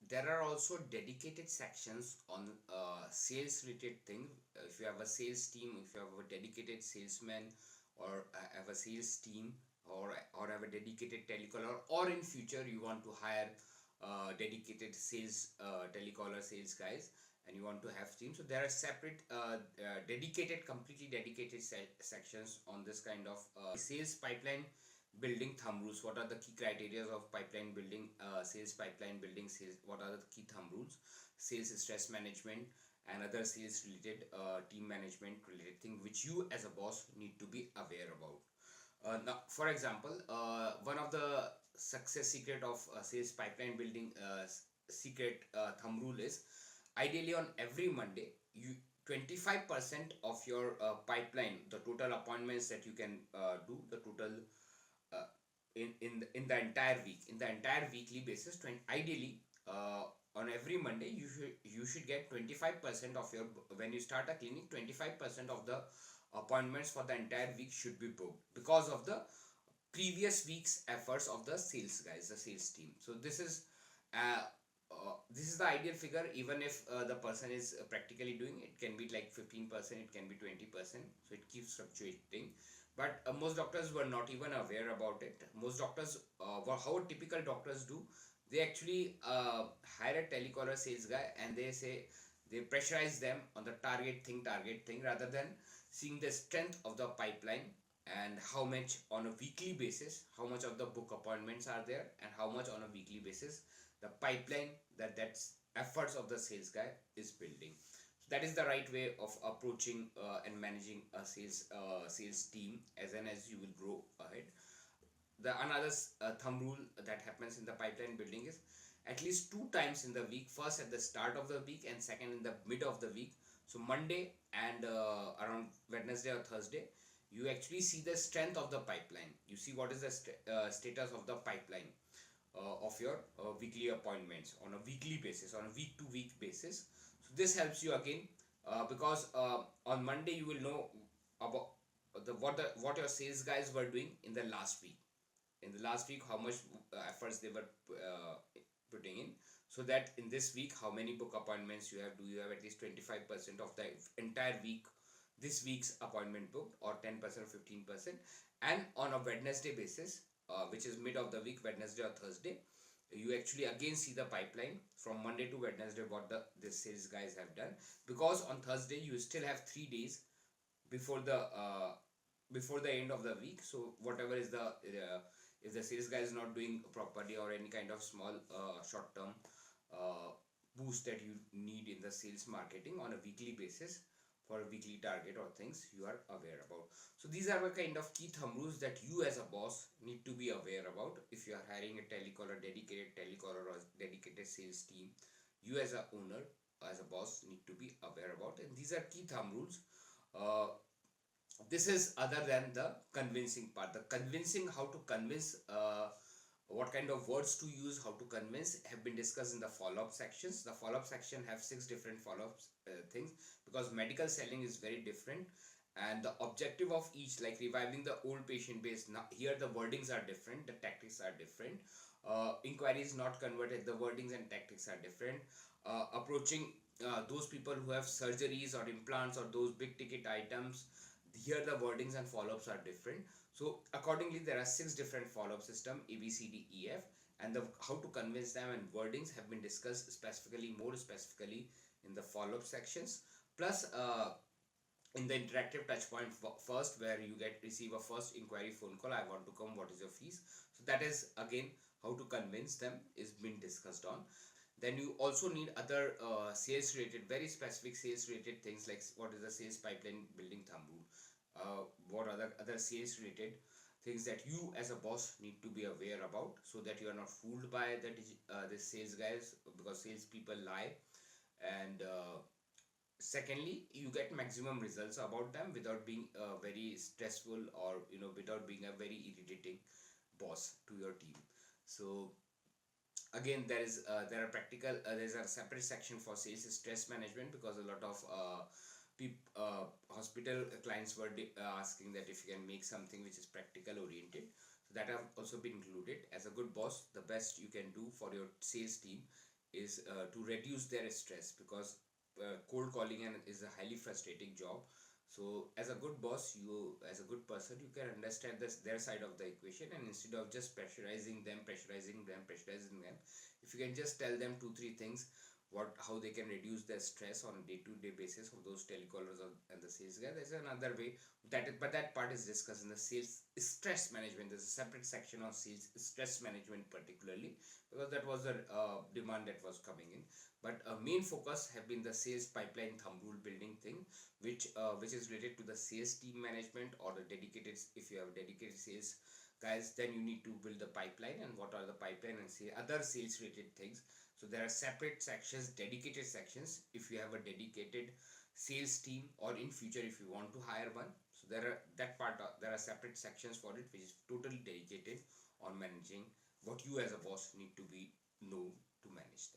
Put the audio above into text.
there are also dedicated sections on sales related thing. If you have a sales team, if you have a dedicated salesman, or have a sales team, or have a dedicated telecaller, or in future you want to hire dedicated sales telecaller sales guys, and you want to have teams, so there are separate dedicated, completely dedicated sections on this kind of sales pipeline building thumb rules. What are the key criteria of pipeline building, sales pipeline building, sales, what are the key thumb rules, sales stress management, and other sales related team management related thing which you as a boss need to be aware about. Now, for example, one of the success secret of sales pipeline building secret thumb rule is, ideally on every Monday, you 25% of your pipeline, the total appointments that you can do, the total uh, in the entire week, in the entire weekly basis, ideally on every Monday you should get 25% of your, when you start a clinic, 25% of the appointments for the entire week should be booked because of the previous week's efforts of the sales guys, the sales team. So uh, this is the ideal figure. Even if the person is practically doing it, can be like 15%, it can be 20%, so it keeps fluctuating. But most doctors were not even aware about it. Most doctors, how typical doctors do, they actually hire a telecaller sales guy, and they pressurize them on the target thing rather than seeing the strength of the pipeline, and how much on a weekly basis, how much of the book appointments are there, and how much on a weekly basis the pipeline that's efforts of the sales guy is building. So that is the right way of approaching and managing a sales team as you will grow ahead. The another thumb rule that happens in the pipeline building is, at least 2 times in the week, first at the start of the week and second in the mid of the week, so Monday and around Wednesday or Thursday, you actually see the strength of the pipeline. You see what is the status of the pipeline of your weekly appointments on a weekly basis, on a week to week basis. So this helps you again, because on Monday you will know about what your sales guys were doing in the last week, how much efforts they were putting in, so that in this week, how many book appointments you have. Do you have at least 25% of the entire week, this week's appointment booked, or 10% or 15%? And on a Wednesday basis, which is mid of the week, Wednesday or Thursday, you actually again see the pipeline from Monday to Wednesday, what the sales guys have done, because on Thursday you still have 3 days before the end of the week. So whatever is the if the sales guy is not doing properly, or any kind of small short term boost that you need in the sales marketing on a weekly basis, for a weekly target or things, you are aware about. So these are the kind of key thumb rules that you as a boss need to be aware about. If you are hiring a telecaller, dedicated telecaller, or dedicated sales team, you as a owner, as a boss, need to be aware about. And these are key thumb rules. uh, this is other than the convincing part. The convincing, how to convince, what kind of words to use, how to convince, have been discussed in the follow-up sections. The follow-up section have 6 different follow-up things, because medical selling is very different, and the objective of each, like reviving the old patient base, now here the wordings are different, the tactics are different. Inquiries not converted, the wordings and tactics are different. Approaching those people who have surgeries or implants or those big ticket items, here the wordings and follow-ups are different. So accordingly, there are 6 different follow-up system, A, B, C, D, E, F, and the how to convince them and wordings have been discussed specifically, more specifically, in the follow-up sections. Plus, in the interactive touch point first, where you receive a first inquiry phone call, I want to come, what is your fees? So that is again how to convince them is been discussed on. Then you also need other sales related, very specific sales related things, like what is the sales pipeline building thumb rule, what are the other sales related things that you as a boss need to be aware about, so that you are not fooled by the sales guys, because sales people lie. And secondly, you get maximum results about them without being very stressful, or without being a very irritating boss to your team. So again, there are practical, there's a separate section for sales stress management, because a lot of hospital clients were asking that if you can make something which is practical oriented. So that have also been included. As a good boss, the best you can do for your sales team is to reduce their stress, because cold calling is a highly frustrating job. So as a good boss, you as a good person, you can understand their side of the equation, and instead of just pressurizing them, if you can just tell them two three things, how they can reduce their stress on a day-to-day basis of those telecallers and the sales guy. There's another way but that part is discussed in the sales stress management. There's a separate section on sales stress management particularly, because that was the demand that was coming in. But main focus have been the sales pipeline thumb rule building thing, which is related to the sales team management or the dedicated. If you have dedicated sales guys, then you need to build the pipeline, and what are the pipeline and say other sales related things. So there are separate sections, dedicated sections, if you have a dedicated sales team, or in future if you want to hire one. So there are separate sections for it, which is totally dedicated on managing what you as a boss need to be know to manage